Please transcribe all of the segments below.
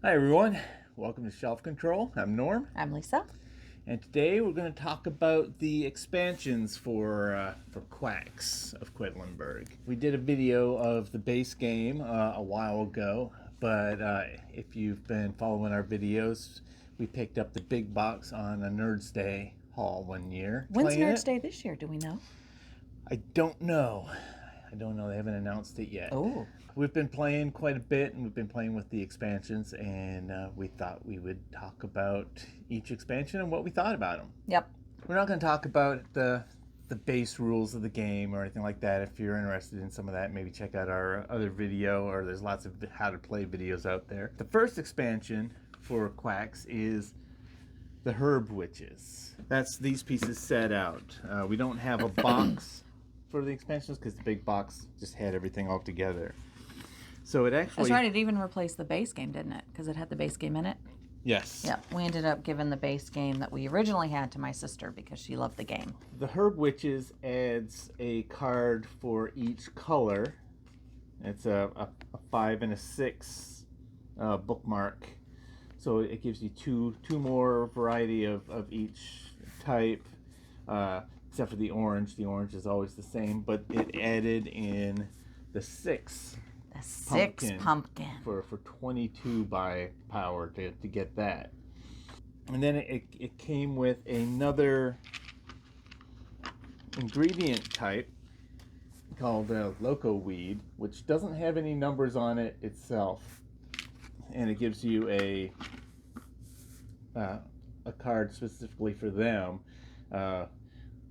Hi everyone, welcome to Shelf Control. I'm Norm, I'm Lisa. and today we're going to talk about the expansions for Quacks of Quedlinburg. We did a video of the base game a while ago, but if you've been following our videos, we picked up the big box on a Nerds Day haul one year. When's Nerds Day this year? Do we know? I don't know. They haven't announced it yet. Oh. We've been playing quite a bit, and we've been playing with the expansions, and we thought we would talk about each expansion and what we thought about them. Yep. We're not going to talk about the base rules of the game or anything like that. If you're interested in some of that, maybe check out our other video, or there's lots of how to play videos out there. The first expansion for Quacks is the Herb Witches. That's these pieces set out. We don't have a box for the expansions because the big box just had everything all together. So it actually... That's right, it even replaced the base game, didn't it? Because it had the base game in it. Yes. Yeah, we ended up giving the base game that we originally had to my sister because she loved the game. The Herb Witches adds a card for each color. It's a 5 and a 6 bookmark. So it gives you two more variety of each type, except for the orange. The orange is always the same, but it added in the 6 pumpkin for 22 by power to get that. And then it came with another ingredient type called Loco Weed, which doesn't have any numbers on it itself, and it gives you a card specifically for them.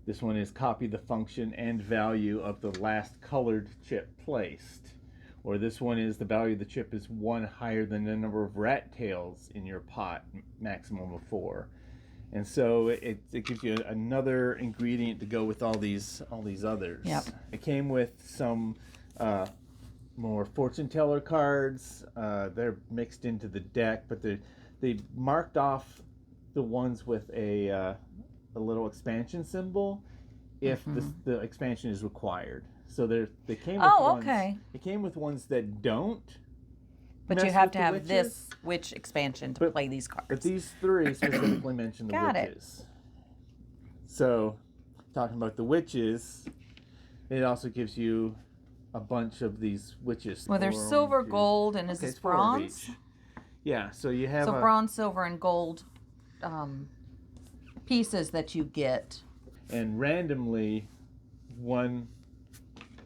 This one is copy the function and value of the last colored chip placed. Or this one is the value of the chip is 1 higher than the number of rat tails in your pot, maximum of 4. And so it gives you another ingredient to go with all these others. Yep. It came with some more fortune teller cards. They're mixed into the deck, but they marked off the ones with a little expansion symbol if the expansion is required. So they came with ones. Okay. It came with ones that don't. But you have to have this witch expansion to play these cards. But these 3 specifically mention the witches. So, talking about the witches, it also gives you a bunch of these witches. Well, there's silver, gold, and is this bronze? Yeah, so you have bronze, silver, and gold pieces that you get. And randomly, 1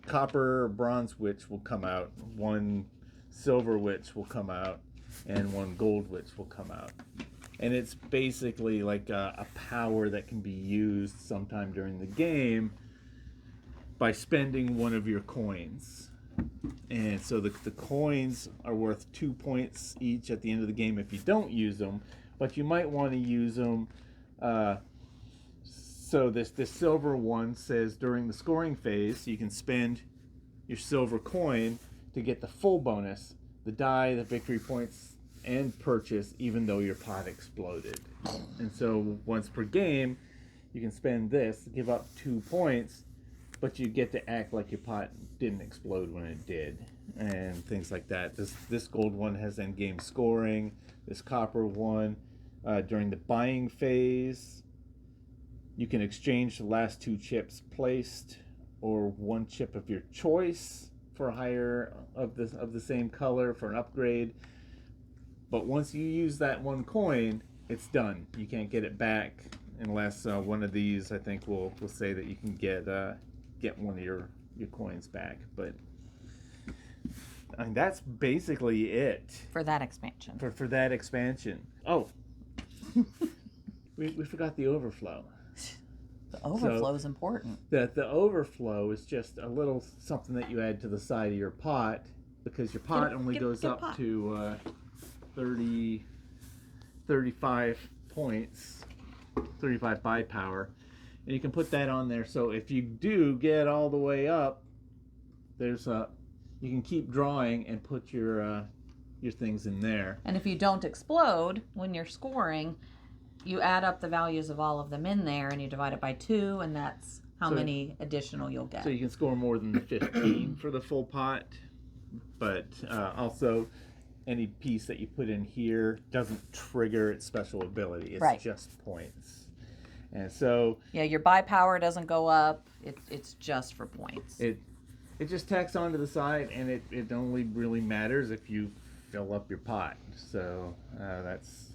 copper or bronze witch will come out, 1 silver witch will come out, and 1 gold witch will come out. And it's basically like a power that can be used sometime during the game by spending 1 of your coins. And so the coins are worth 2 points each at the end of the game if you don't use them, but you might want to use them. So this silver one says during the scoring phase, you can spend your silver coin to get the full bonus, the die, the victory points, and purchase, even though your pot exploded. And so once per game, you can spend this, give up 2 points, but you get to act like your pot didn't explode when it did, and things like that. This gold one has end-game scoring. This copper one, during the buying phase, you can exchange the last 2 chips placed or 1 chip of your choice for a higher of the same color for an upgrade. But once you use that 1 coin, it's done. You can't get it back unless one of these, I think, will say that you can get 1 of your coins back. But I mean, that's basically it For that expansion. For that expansion. Oh, we forgot the overflow. The overflow is important. The overflow is just a little something that you add to the side of your pot, because your pot only goes up to 35 points, 35 buy power, and you can put that on there. So if you do get all the way up, you can keep drawing and put your things in there. And if you don't explode when you're scoring, you add up the values of all of them in there and you divide it by 2, and that's how many additional you'll get. So you can score more than the 15 for the full pot, but also any piece that you put in here doesn't trigger its special ability. It's Right. just points. And so Yeah, your buy power doesn't go up. It's just for points. it just tacks onto the side, and it only really matters if you fill up your pot. So that's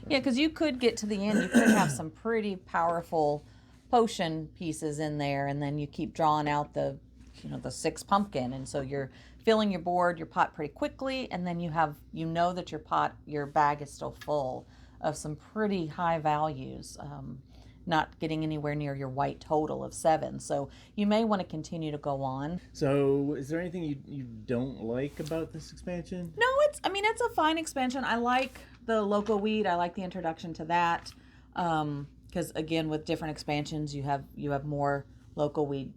Yeah, because you could get to the end. You could have some pretty powerful potion pieces in there, and then you keep drawing out the 6 pumpkin, and so you're filling your board, your pot pretty quickly, and then you know that your bag is still full of some pretty high values. Not getting anywhere near your white total of 7. So you may want to continue to go on. So is there anything you don't like about this expansion? No, it's a fine expansion. I like the loco weed. I like the introduction to that. Because again, with different expansions, you have more loco weed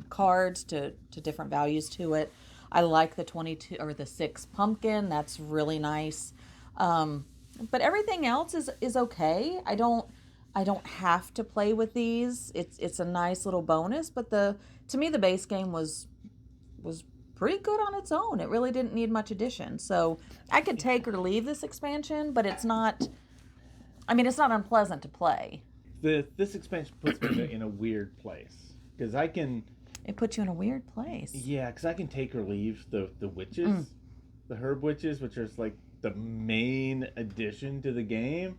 cards to different values to it. I like the 22 or the 6 pumpkin. That's really nice. But everything else is okay. I don't have to play with these. It's a nice little bonus, but to me the base game was pretty good on its own. It really didn't need much addition. So I could take or leave this expansion, but it's not unpleasant to play. This expansion puts me in a weird place because I can. It puts you in a weird place. Yeah, because I can take or leave the witches, the herb witches, which is like the main addition to the game.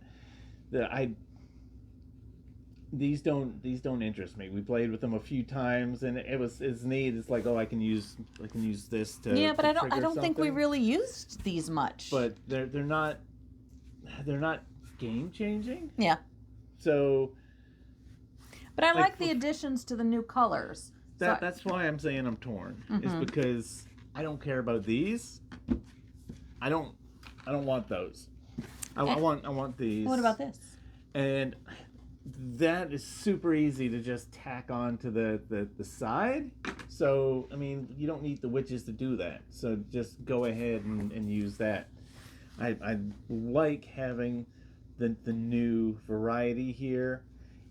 These don't interest me. We played with them a few times, and it's neat. It's like, oh, I can use this to. Yeah, but to I don't think we something. really used these much. But they're not game changing. Yeah. So. But I like the additions to the new colors. That's why I'm saying I'm torn. Is because I don't care about these. I don't want those. I want these. What about this? And that is super easy to just tack on to the side. So, I mean, you don't need the witches to do that. So just go ahead and use that. I like having the new variety here,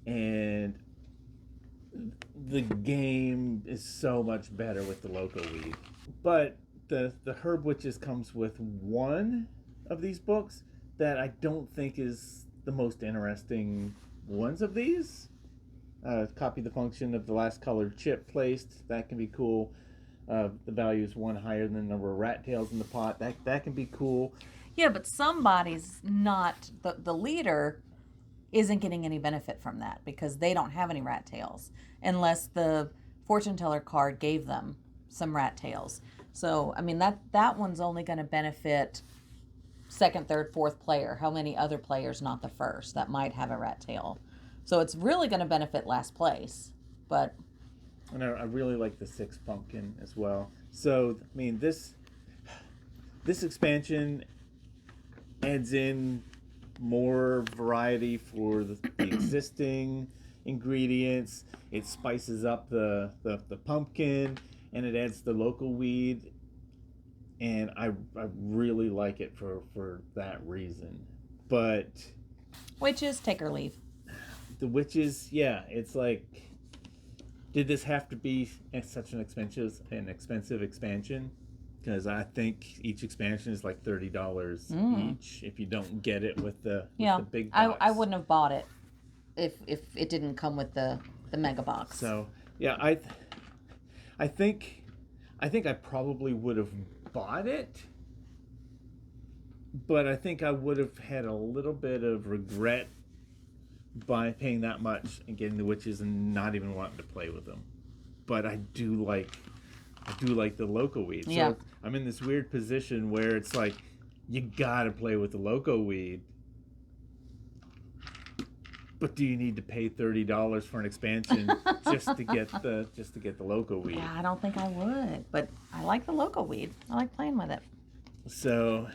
and the game is so much better with the loco weed. But the herb witches comes with one of these books that I don't think is the most interesting ones of these. Copy the function of the last colored chip placed. That can be cool. The value is 1 higher than the number of rat tails in the pot. That can be cool. Yeah, but somebody's not the leader isn't getting any benefit from that because they don't have any rat tails unless the fortune teller card gave them some rat tails. So I mean that one's only going to benefit second, third, fourth player. How many other players, not the first, that might have a rat tail? So it's really going to benefit last place. But and I really like the 6 pumpkin as well. So I mean this expansion adds in more variety for the existing ingredients. It spices up the pumpkin, and it adds the local weed. And I really like it for that reason. But witches, take or leave. the witches, yeah, it's like, did this have to be such an expensive expansion? Because I think each expansion is like $30 each if you don't get it with the big box. I wouldn't have bought it if it didn't come with the mega box. So yeah, I think I probably would have bought it, but I think I would have had a little bit of regret by paying that much and getting the witches and not even wanting to play with them. But I do like the loco weed. So yeah. I'm in this weird position where it's like you gotta play with the loco weed. But do you need to pay $30 for an expansion just to get the loco weed? Yeah, I don't think I would, but I like the loco weed. I like playing with it. So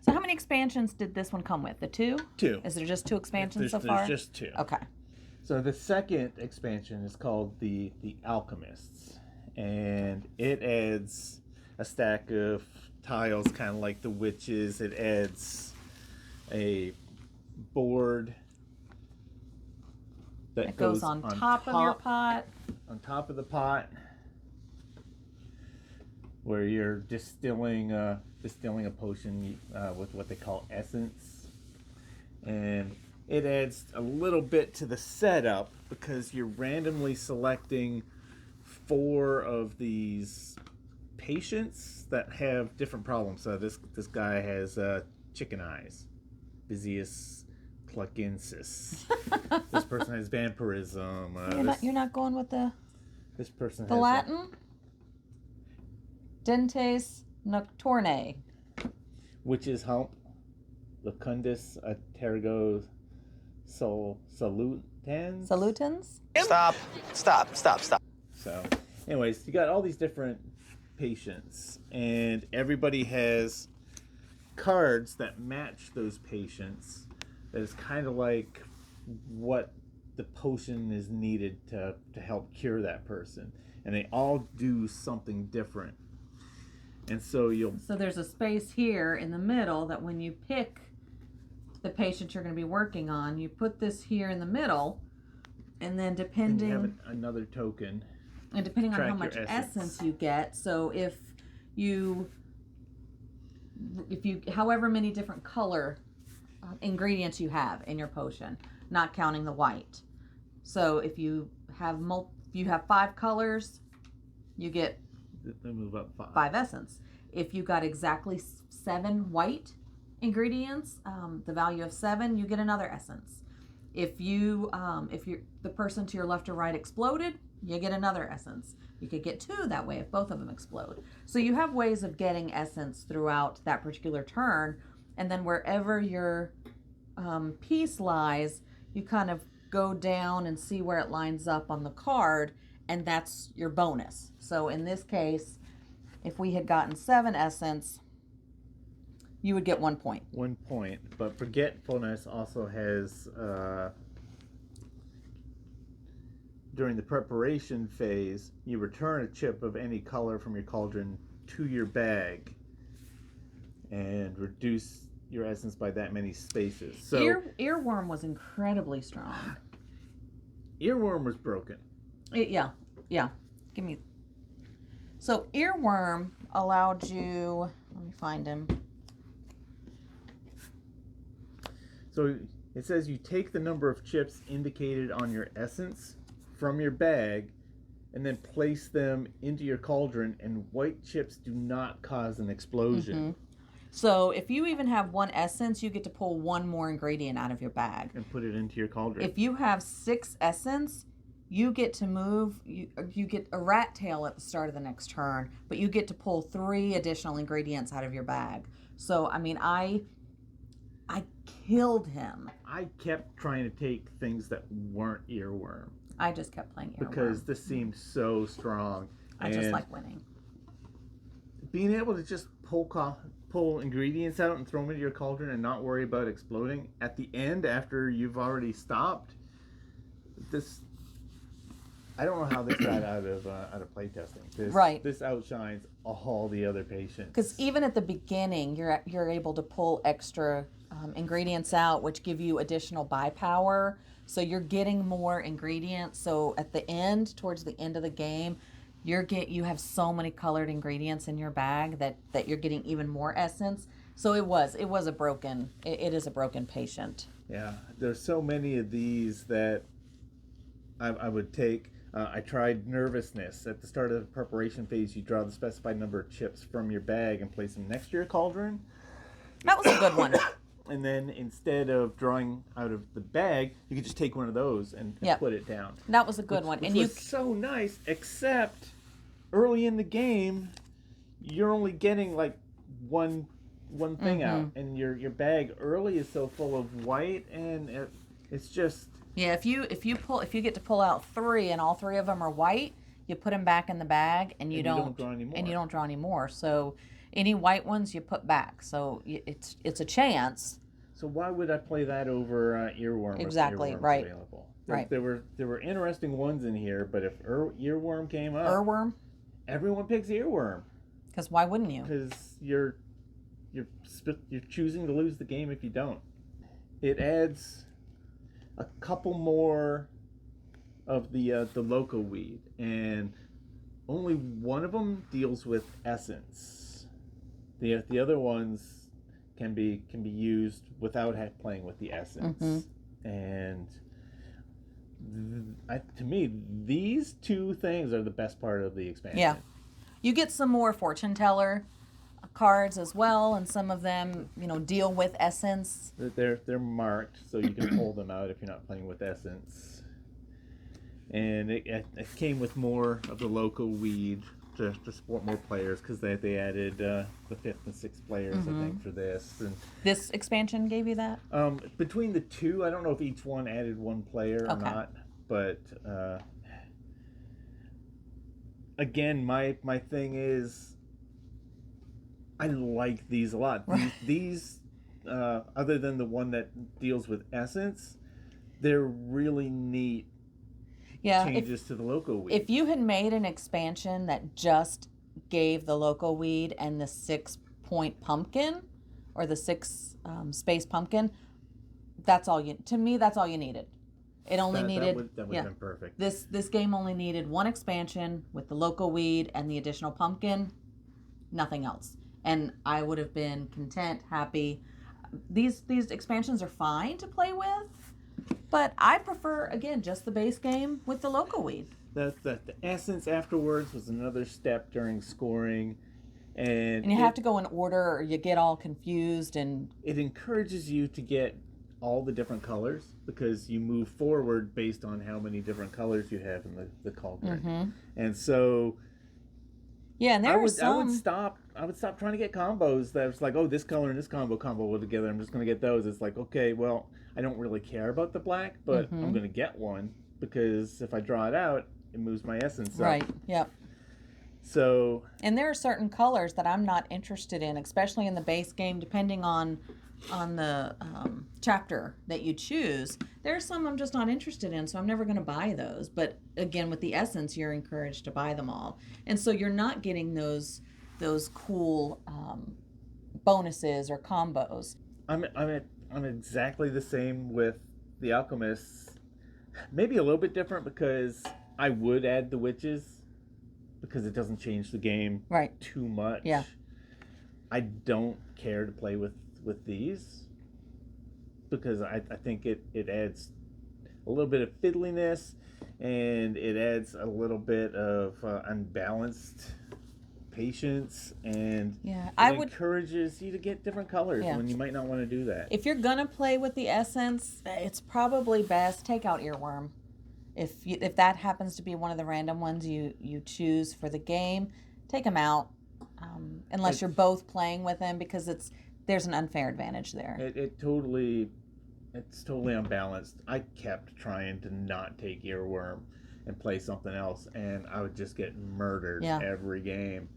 how many expansions did this one come with? The 2? 2. Is there just 2 expansions so far? There's just 2. Okay. So the second expansion is called the Alchemists, and it adds a stack of tiles, kind of like the witches. It adds a board that goes on top of your pot. On top of the pot, where you're distilling a potion with what they call essence, and it adds a little bit to the setup because you're randomly selecting 4 of these patients that have different problems. So this guy has chicken eyes, Busius cluckensis. This person has vampirism. You're not going with this person the has Latin? Dentes nocturne. witch's hump, Lacundus atergo salutans. Salutans? Stop. So, anyways, you got all these different patients, and everybody has cards that match those patients. That is kind of like what the potion is needed to help cure that person, and they all do something different. And so there's a space here in the middle that when you pick the patient you're going to be working on, you put this here in the middle, and then depending you have another token. And depending on how much essence you get, so if you however many different color ingredients you have in your potion, not counting the white. So if you have 5 colors, you get They move up 5 essence. If you got exactly 7 white ingredients, the value of 7, you get another essence. If the person to your left or right exploded, you get another essence. You could get 2 that way if both of them explode. So you have ways of getting essence throughout that particular turn, and then wherever your piece lies, you kind of go down and see where it lines up on the card, and that's your bonus. So in this case, if we had gotten 7 essence, you would get 1 point. 1 point, but forgetfulness also has during the preparation phase, you return a chip of any color from your cauldron to your bag and reduce your essence by that many spaces. So earworm was incredibly strong. Earworm was broken. Yeah. Give me. So earworm allowed you. Let me find him. So it says you take the number of chips indicated on your essence from your bag and then place them into your cauldron, and white chips do not cause an explosion. Mm-hmm. So if you even have 1 essence, you get to pull 1 more ingredient out of your bag and put it into your cauldron. If you have 6 essence, you get to move. You get a rat tail at the start of the next turn, but you get to pull 3 additional ingredients out of your bag. So I mean, I killed him. I kept trying to take things that weren't earworm. I just kept playing earworm. Because this seemed so strong. I just like winning. Being able to just pull ingredients out and throw them into your cauldron and not worry about exploding at the end after you've already stopped. I don't know how this got out of playtesting. Right. This outshines all the other patients. Because even at the beginning, you're able to pull extra ingredients out, which give you additional buy power. So you're getting more ingredients. So at the end, towards the end of the game, you have so many colored ingredients in your bag that you're getting even more essence. So it is a broken patient. Yeah, there's so many of these that I would take. I tried nervousness. At the start of the preparation phase, you draw the specified number of chips from your bag and place them next to your cauldron. That was a good one. And then instead of drawing out of the bag, you could just take one of those and put it down. That was a good one. Which was so nice, except early in the game, you're only getting like one thing out, and your bag early is so full of white, and it's just... Yeah, if you get to pull out 3 and all 3 of them are white, you put them back in the bag, and you don't draw any more. And you don't draw any more. So any white ones you put back. So it's a chance. So why would I play that over earworm? Exactly, If right. Available? Right. There were interesting ones in here, but if earworm came up, everyone picks earworm. Because why wouldn't you? Because you're choosing to lose the game if you don't. It adds a couple more of the loco weed, and only one of them deals with essence. The other ones can be used without playing with the essence. And to me, these two things are the best part of the expansion. Yeah. You get some more fortune teller cards as well, and some of them, deal with essence. They're marked, so you can pull them out if you're not playing with essence. And it came with more of the local weed to support more players, because they added the 5th and 6th players, I think, for this. And this expansion gave you that? Between the two, I don't know if each one added one player or not, but again, my thing is, I like these a lot. These other than the one that deals with essence, they're really neat changes to the local weed. If you had made an expansion that just gave the local weed and the 6-point pumpkin, or the 6 space pumpkin, that's all you needed. It only needed that would have been perfect. This game only needed one expansion with the local weed and the additional pumpkin, nothing else. And I would have been content, happy. These expansions are fine to play with, but I prefer, again, just the base game with the local weed. The essence afterwards was another step during scoring. And you have to go in order, or you get all confused. And it encourages you to get all the different colors, because you move forward based on how many different colors you have in the cauldron. And so yeah, and I would stop trying to get combos that was like, oh, this color and this combo together, I'm just going to get those. It's like, okay, well, I don't really care about the black, but I'm going to get one, because if I draw it out, it moves my essence up. Right, yep. So, and there are certain colors that I'm not interested in, especially in the base game, depending on the chapter that you choose. There are some I'm just not interested in, so I'm never going to buy those. But again, with the essence, you're encouraged to buy them all, and so you're not getting those cool bonuses or combos. I'm exactly the same with the alchemists. Maybe a little bit different, because I would add the witches, because it doesn't change the game too much. Yeah. I don't care to play with these, because I think it adds a little bit of fiddliness, and it adds a little bit of unbalanced patience, and encourages you to get different colors when you might not want to do that. If you're gonna play with the essence, it's probably best take out earworm. If that happens to be one of the random ones you choose for the game, take them out, unless you're both playing with them, because there's an unfair advantage there. It's totally unbalanced. I kept trying to not take earworm and play something else, and I would just get murdered every game.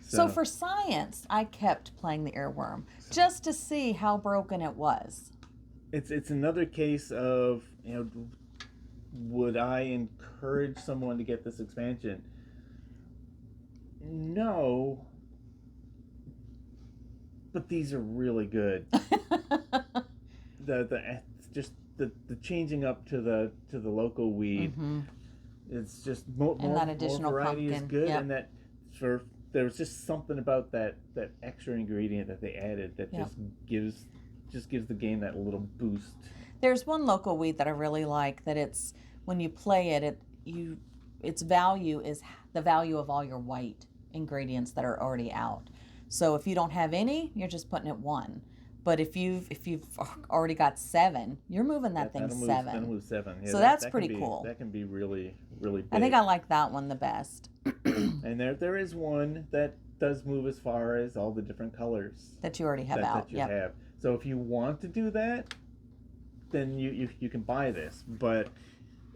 So for science, I kept playing the earworm just to see how broken it was. It's another case of, would I encourage someone to get this expansion? No. But these are really good. the changing up to the local weed. It's just more variety is good, and that there was just something about that extra ingredient that they added that just gives the game that little boost. There's one local weed that I really like, that it's when you play it, its value is the value of all your white ingredients that are already out. So if you don't have any, you're just putting it 1. But if you've already got 7, you're moving that thing 7. That'll move 7. Yeah, so that's pretty cool. That can be really, really big. I think I like that one the best. And there is one that does move as far as all the different colors that you already have out. That you have. So if you want to do that, then you can buy this. But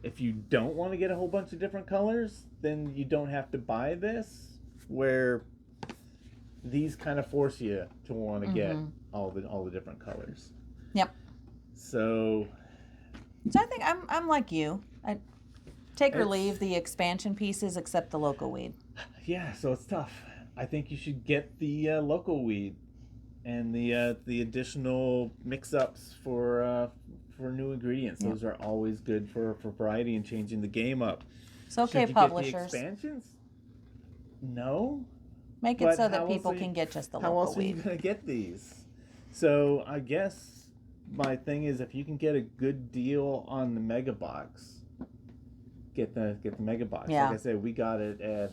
if you don't want to get a whole bunch of different colors, then you don't have to buy this, where these kind of force you to want to get all the different colors. Yep. So I think I'm like you. I take or leave the expansion pieces, except the local weed. Yeah, so it's tough. I think you should get the local weed and the additional mix-ups for new ingredients. Those are always good for variety and changing the game up. It's okay, should you publishers. Get the expansions? No. Make it But so how that else people are you- can get just the How local else are you weed. gonna get these? So I guess my thing is, if you can get a good deal on the mega box, get the mega box. Yeah. Like I said, we got it at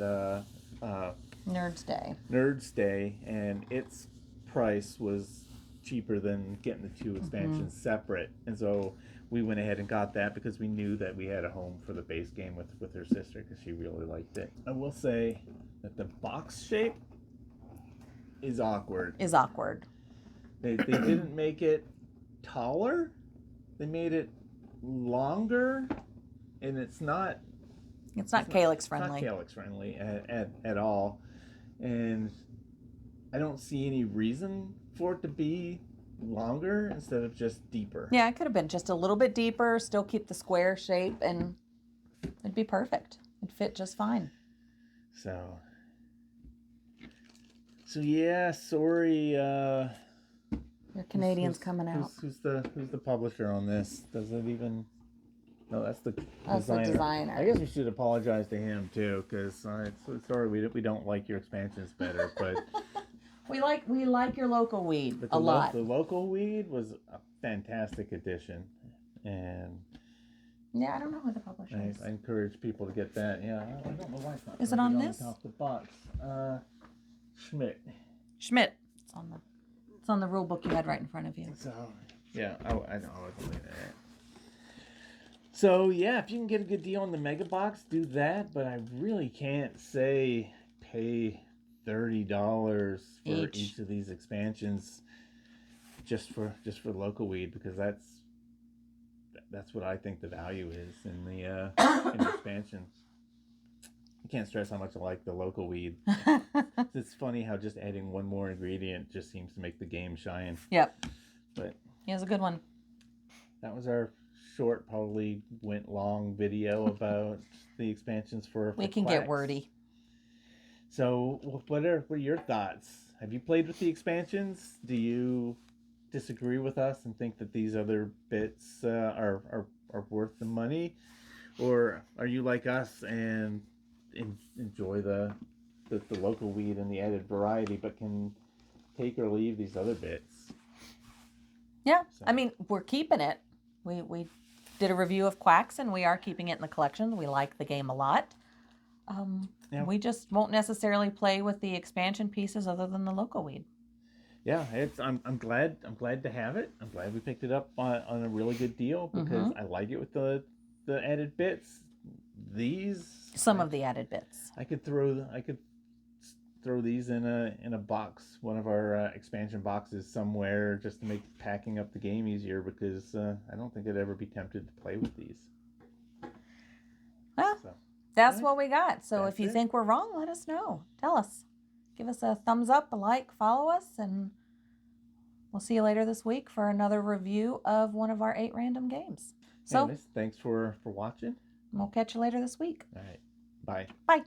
Nerds Day. Nerds Day, and its price was cheaper than getting the two expansions separate, and so we went ahead and got that because we knew that we had a home for the base game with her sister because she really liked it. I will say that the box shape is awkward. They didn't make it taller. They made it longer, and it's not Calyx friendly. Not Calyx friendly at all. And I don't see any reason for it to be longer instead of just deeper. Yeah, it could have been just a little bit deeper, still keep the square shape, and it'd be perfect. It'd fit just fine. So yeah, sorry. Your Canadian's coming out. Who's the publisher on this? Does it even? No, that's the designer. I guess we should apologize to him too, because sorry we don't like your expansions better, but we like your local weed but a lot. The local weed was a fantastic addition, and yeah, I don't know who the publisher is. I encourage people to get that. Yeah, I don't know why it's not. Is it on the this? top of the box. Schmidt. It's on the rule book you had right in front of you. So yeah, I know I was looking at it. So yeah, if you can get a good deal on the mega box, do that. But I really can't say pay $30 for each of these expansions just for local weed, because that's what I think the value is in the in the expansions. I can't stress how much I like the local weed. It's funny how just adding one more ingredient just seems to make the game shine. Yep. But yeah, it's a good one. That was our short, probably went long video about the expansions for we can Quacks. Get wordy. So what are your thoughts? Have you played with the expansions? Do you disagree with us and think that these other bits are worth the money, or are you like us and enjoy the local weed and the added variety, but can take or leave these other bits? Yeah, so. I mean, we're keeping it. We did a review of Quacks, and we are keeping it in the collection. We like the game a lot. Yeah. We just won't necessarily play with the expansion pieces other than the local weed. Yeah, I'm glad to have it. I'm glad we picked it up on a really good deal, because I like it with the added bits. Some of the added bits. I could throw these in a box, one of our expansion boxes somewhere, just to make packing up the game easier, because I don't think I'd ever be tempted to play with these. Well, that's what we got. So if you think we're wrong, let us know. Tell us. Give us a thumbs up, a like, follow us, and we'll see you later this week for another review of one of our 8 random games. So thanks for watching. We'll catch you later this week. All right. Bye. Bye.